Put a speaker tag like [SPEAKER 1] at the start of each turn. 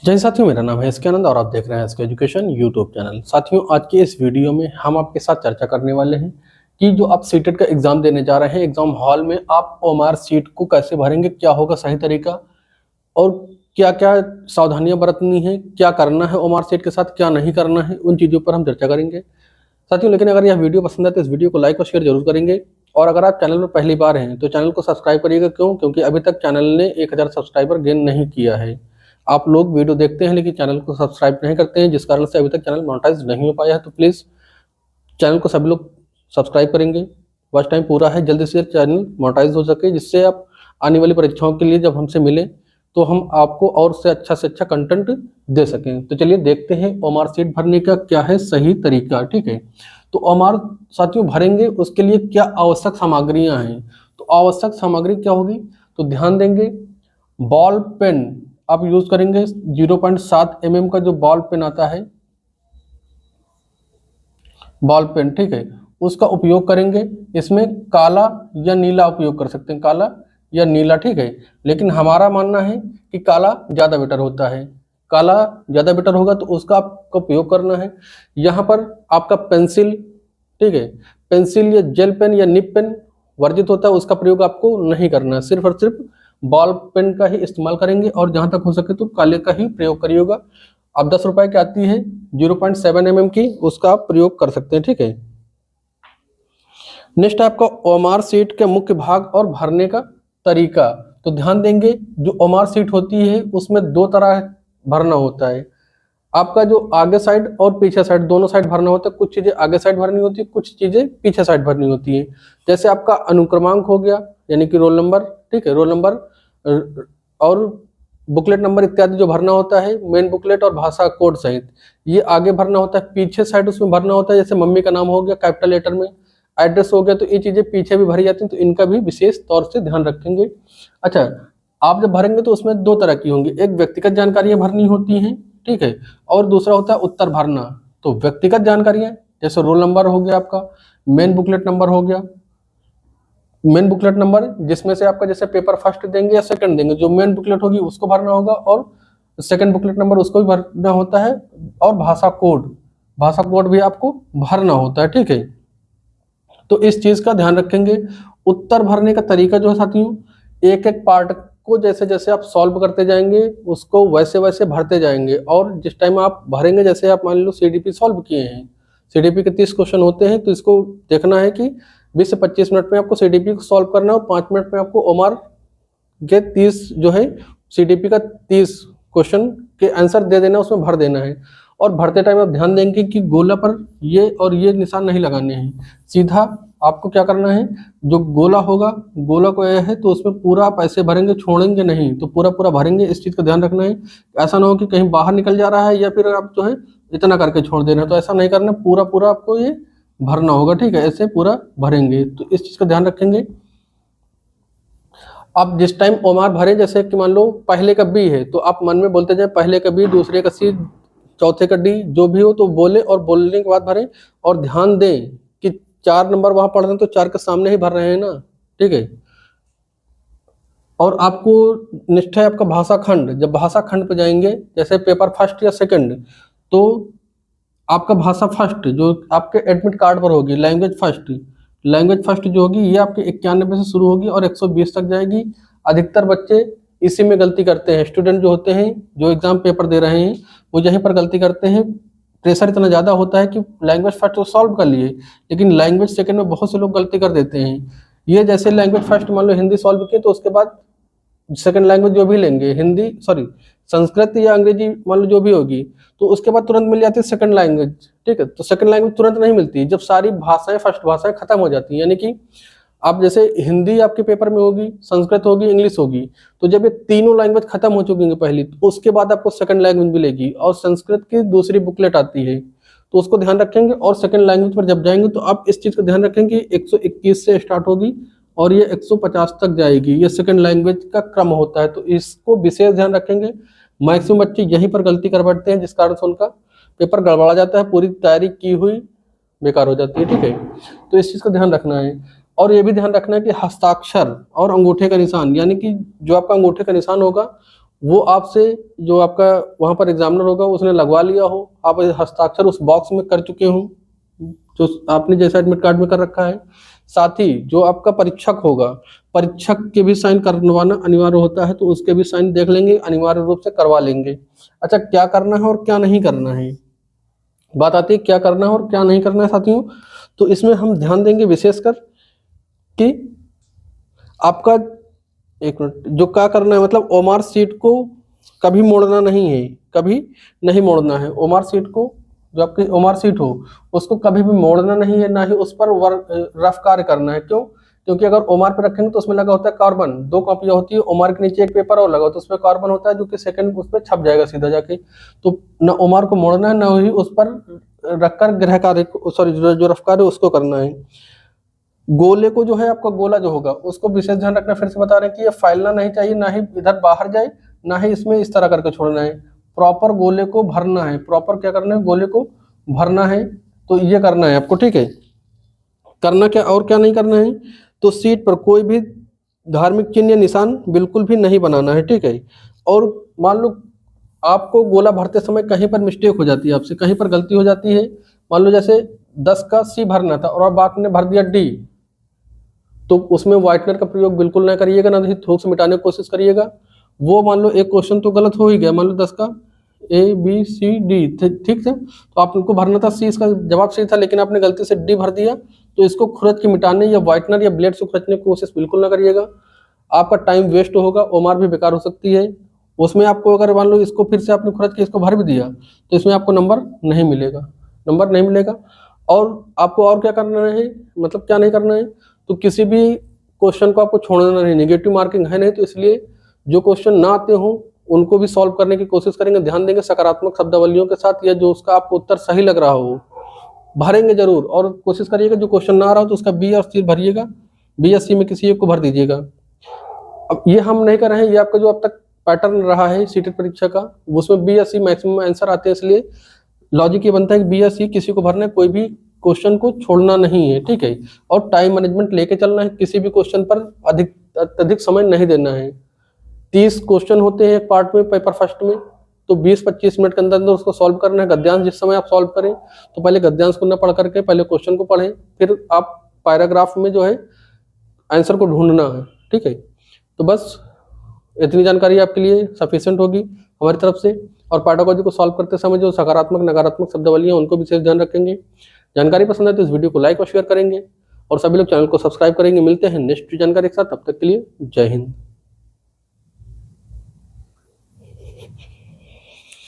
[SPEAKER 1] जय साथियों, मेरा नाम है एसके आनंद और आप देख रहे हैं एसके एजुकेशन यूट्यूब चैनल। साथियों, आज के इस वीडियो में हम आपके साथ चर्चा करने वाले हैं कि जो आप सीटेट का एग्जाम देने जा रहे हैं, एग्जाम हॉल में आप ओएमआर सीट को कैसे भरेंगे, क्या होगा सही तरीका और क्या क्या सावधानियां बरतनी है, क्या करना है ओएमआर सीट के साथ, क्या नहीं करना है, उन चीज़ों पर हम चर्चा करेंगे साथियों। लेकिन अगर यह वीडियो पसंद है तो इस वीडियो को लाइक और शेयर जरूर करेंगे। और अगर आप चैनल में पहली बार हैं तो चैनल को सब्सक्राइब करिएगा। क्योंकि अभी तक चैनल ने 1000 सब्सक्राइबर गेन नहीं किया है। आप लोग वीडियो देखते हैं लेकिन चैनल को सब्सक्राइब नहीं करते हैं, जिस कारण से अभी तक चैनल मोनेटाइज नहीं हो पाया है। तो प्लीज़ चैनल को सभी लोग सब्सक्राइब करेंगे। वॉच टाइम पूरा है, जल्दी से चैनल मोनेटाइज हो सके, जिससे आप आने वाली परीक्षाओं के लिए जब हमसे मिले तो हम आपको और से अच्छा कंटेंट दे सकें। तो चलिए देखते हैं ओएमआर सीट भरने का क्या है सही तरीका। ठीक है, तो ओएमआर साथियों भरेंगे उसके लिए क्या आवश्यक सामग्रियां हैं। तो आवश्यक सामग्री क्या होगी, तो ध्यान देंगे, बॉल पेन आप यूज करेंगे। 0.7 mm का जो बॉल पेन आता है, बॉल पेन, ठीक है, उसका उपयोग करेंगे। इसमें काला या नीला उपयोग कर सकते हैं, काला या नीला, ठीक है। लेकिन हमारा मानना है कि काला ज़्यादा बेटर होता है, काला ज़्यादा बेटर होगा तो उसका आपको उपयोग करना है। यहाँ पर आपका पेंसिल, ठीक है, पेंसिल या जेल पेन या निप पेन वर्जित होता है, उसका प्रयोग आपको नहीं करना है। सिर्फ और सिर्फ बॉल पेन का ही इस्तेमाल करेंगे और जहाँ तक हो सके तो काले का ही प्रयोग करिएगा। अब 10 रुपए की आती है 0.7 mm की, उसका आप प्रयोग कर सकते हैं, ठीक है। नेक्स्ट आपका ओएमआर सीट के मुख्य भाग और भरने का तरीका। तो ध्यान देंगे, जो ओएमआर सीट होती है उसमें दो तरह भरना होता है। आपका जो आगे साइड और पीछे साइड, दोनों साइड भरना होता है। कुछ चीजें आगे साइड भरनी होती है, कुछ चीजें पीछे साइड भरनी होती है। जैसे आपका अनुक्रमांक हो गया, यानी कि रोल नंबर, ठीक है, रोल नंबर और बुकलेट नंबर इत्यादि जो भरना होता है, मेन बुकलेट और भाषा कोड सहित, ये आगे भरना होता है। पीछे साइड उसमें भरना होता है, जैसे मम्मी का नाम हो गया कैपिटल लेटर में, एड्रेस हो गया, तो ये चीजें पीछे भी भरी जाती हैं, तो इनका भी विशेष तौर से ध्यान रखेंगे। अच्छा, आप जब भरेंगे तो उसमें दो तरह की होंगी, एक व्यक्तिगत जानकारियां भरनी होती हैं, ठीक है, और दूसरा होता है उत्तर भरना। तो व्यक्तिगत जानकारियां जैसे रोल नंबर हो गया, आपका मेन बुकलेट नंबर हो गया, मेन बुकलेट नंबर जिसमें से आपका जैसे पेपर फर्स्ट देंगे या सेकंड देंगे, जो मेन बुकलेट होगी उसको भरना होगा और सेकंड बुकलेट नंबर उसको भी भरना होता है। और भाषा कोड भी आपको भरना होता है, ठीक है। तो इस चीज का ध्यान रखेंगे। उत्तर भरने का तरीका जो है साथियों, एक एक पार्ट को जैसे जैसे आप सॉल्व करते जाएंगे उसको वैसे वैसे भरते जाएंगे। और जिस टाइम आप भरेंगे, जैसे आप मान लो सीडीपी सॉल्व किए हैं, सीडीपी के 30 क्वेश्चन होते हैं, तो इसको देखना है कि 20 से 25 मिनट में आपको सीडीपी को सॉल्व करना है और 5 मिनट में आपको ओएमआर के 30 जो है सीडीपी का 30 क्वेश्चन के आंसर दे देना, उसमें भर देना है। और भरते टाइम आप ध्यान देंगे कि गोला पर ये और ये निशान नहीं लगाने हैं, सीधा आपको क्या करना है, जो गोला होगा, गोला को यह है तो उसमें पूरा आप ऐसे भरेंगे, छोड़ेंगे नहीं, तो पूरा पूरा भरेंगे। इस चीज़ का ध्यान रखना है, ऐसा ना हो कि कहीं बाहर निकल जा रहा है या फिर आप जो है इतना करके छोड़ देना है, तो ऐसा नहीं करना, पूरा पूरा आपको ये भरना होगा, ठीक है, ऐसे पूरा भरेंगे। तो इस चीज़ का ध्यान रखेंगे। आप जिस टाइम ओएमआर भरे, जैसे कि मान लो पहले का बी है तो आप मन में बोलते जाए पहले का बी, दूसरे का सी, चौथे का डी, जो भी हो तो बोले, और बोलने के बाद भरें। और ध्यान दें कि 4 नंबर वहां पढ़ रहे हैं तो 4 के सामने ही भर रहे हैं ना, ठीक है। और आपको निष्ठा है आपका भाषा खंड, जब भाषा खंड पे जाएंगे, जैसे पेपर फर्स्ट या सेकंड, तो आपका भाषा फर्स्ट जो आपके एडमिट कार्ड पर होगी, लैंग्वेज फर्स्ट जो होगी, ये आपके 91 से शुरू होगी और 120 तक जाएगी। अधिकतर बच्चे इसी में गलती करते हैं, स्टूडेंट जो होते हैं जो एग्जाम पेपर दे रहे हैं वो यहीं पर गलती करते हैं। प्रेशर इतना ज़्यादा होता है कि लैंग्वेज फर्स्ट तो सॉल्व कर लिए, लेकिन लैंग्वेज सेकंड में बहुत से लोग गलती कर देते हैं। ये जैसे लैंग्वेज फर्स्ट मान लो हिंदी सॉल्व किए, तो उसके बाद सेकंड लैंग्वेज जो भी लेंगे, हिंदी सॉरी संस्कृत या अंग्रेजी मान लो जो भी होगी, तो उसके बाद तुरंत मिल जाती है सेकंड लैंग्वेज, ठीक है। तो सेकंड लैंग्वेज तुरंत नहीं मिलती जब सारी भाषाएं, फर्स्ट भाषाएं खत्म हो जाती हैं। यानी कि आप जैसे हिंदी आपके पेपर में होगी, संस्कृत होगी, इंग्लिश होगी, तो जब ये तीनों लैंग्वेज खत्म हो चुकी है पहली, तो उसके बाद आपको सेकंड लैंग्वेज मिलेगी और संस्कृत की दूसरी बुकलेट आती है, तो उसको ध्यान रखेंगे। और सेकंड लैंग्वेज पर जब जाएंगे तो आप इस चीज का ध्यान रखेंगे, 121 से स्टार्ट होगी और ये 150 तक जाएगी, ये सेकंड लैंग्वेज का क्रम होता है, तो इसको विशेष ध्यान रखेंगे। मैक्सिमम बच्चे यहीं पर गलती कर बैठते हैं, जिस कारण से उनका पेपर गड़बड़ा जाता है, पूरी तैयारी की हुई बेकार हो जाती है, ठीक है। तो इस चीज का ध्यान रखना है। और ये भी ध्यान रखना है कि हस्ताक्षर और अंगूठे का निशान, यानी कि जो आपका अंगूठे का निशान होगा वो आपसे जो आपका वहाँ पर एग्जामिनर होगा उसने लगवा लिया हो, आप हस्ताक्षर उस बॉक्स में कर चुके हो जो आपने जैसा एडमिट कार्ड में कर रखा है। साथ ही जो आपका परीक्षक होगा, परीक्षक के भी साइन करवाना अनिवार्य होता है, तो उसके भी साइन देख लेंगे, अनिवार्य रूप से करवा लेंगे। अच्छा, क्या करना है और क्या नहीं करना है, बात आती है क्या करना है और क्या नहीं करना है साथियों। तो इसमें हम ध्यान देंगे विशेषकर कि आपका, एक मिनट, जो क्या करना है मतलब ओमार सीट को कभी मोड़ना नहीं है, कभी नहीं मोड़ना है। ओमार सीट को, जो आपकी ओमार सीट हो उसको कभी भी मोड़ना नहीं है, ना ही उस पर रफ कार्य करना है। क्यों? क्योंकि अगर ओमार पे रखेंगे तो उसमें लगा होता है कार्बन, 2 कॉपियां होती है, ओमार के नीचे एक पेपर और लगा होता है, उसमें कार्बन होता है जो कि सेकंड उस पर छप जाएगा सीधा जाके। तो ना ओमार को मोड़ना है, ना ही उस पर रखकर गृह कार्य, सॉरी जो रफ कार्य उसको करना है। गोले को जो है आपका गोला जो होगा उसको विशेष ध्यान रखना, फिर से बता रहे हैं कि ये फैलना नहीं चाहिए, ना ही इधर बाहर जाए, ना ही इसमें इस तरह करके छोड़ना है। प्रॉपर गोले को भरना है, प्रॉपर क्या करना है, गोले को भरना है। तो ये करना है आपको, ठीक है। करना क्या और क्या नहीं करना है, तो सीट पर कोई भी धार्मिक चिन्ह या निशान बिल्कुल भी नहीं बनाना है, ठीक है। और मान लो आपको गोला भरते समय कहीं पर मिस्टेक हो जाती है, आपसे कहीं पर गलती हो जाती है, मान लो जैसे 10 का सी भरना था और अब आपने भर दिया डी, तो उसमें व्हाइटनर का प्रयोग बिल्कुल ना करिएगा, ना ही थोक से मिटाने की कोशिश करिएगा। वो मान लो एक क्वेश्चन तो गलत हो ही गया, मान लो 10 का ABCD, ठीक है, तो आपको भरना था सी, इसका जवाब सही था, लेकिन आपने गलती से डी भर दिया, तो इसको खुरच के मिटाने या व्हाइटनर या ब्लेड से खुरचने की कोशिश बिल्कुल ना करिएगा। आपका टाइम वेस्ट होगा, ओमार भी बेकार हो सकती है। उसमें आपको अगर मान लो इसको फिर से आपने खुरच के इसको भर भी दिया तो इसमें आपको नंबर नहीं मिलेगा, नंबर नहीं मिलेगा। और आपको और क्या करना है, मतलब क्या नहीं करना है, तो किसी भी क्वेश्चन को आपको छोड़ना नहीं, नेगेटिव मार्किंग है नहीं, तो इसलिए जो क्वेश्चन ना आते हों उनको भी सॉल्व करने की कोशिश करेंगे। ध्यान देंगे सकारात्मक शब्दावलियों के साथ, या जो उसका आपको उत्तर सही लग रहा हो भरेंगे जरूर, और कोशिश करिएगा जो क्वेश्चन ना आ रहा हो तो उसका बी और सी भरिएगा, बी या सी में किसी एक को भर दीजिएगा। अब ये हम नहीं कर रहे हैं, ये आपका जो अब तक पैटर्न रहा है सीटेट परीक्षा का, उसमें बी या सी मैक्सिमम आंसर आते हैं, इसलिए लॉजिक ये बनता है कि बी या सी किसी को भरना है, कोई भी क्वेश्चन को छोड़ना नहीं है, ठीक है। और टाइम मैनेजमेंट लेके चलना है, किसी भी क्वेश्चन पर अत्यधिक समय नहीं देना है। 30 क्वेश्चन होते हैं एक पार्ट में, पेपर फर्स्ट में, तो 20-25 मिनट के अंदर अंदर उसको सॉल्व करना है। गद्यांश जिस समय आप सॉल्व करें तो पहले गद्यांश को न पढ़ करके पहले क्वेश्चन को पढ़ें, फिर आप पैराग्राफ में जो है आंसर को ढूंढना है, ठीक है। तो बस इतनी जानकारी आपके लिए सफिशिएंट होगी हमारी तरफ से। और पैडागोजी को सॉल्व करते समय जो सकारात्मक नकारात्मक शब्दावलियां उनको विशेष ध्यान रखेंगे। जानकारी पसंद है तो इस वीडियो को लाइक और शेयर करेंगे, और सभी लोग चैनल को सब्सक्राइब करेंगे। मिलते हैं नेक्स्ट जानकारी के साथ, तब तक के लिए जय हिंद।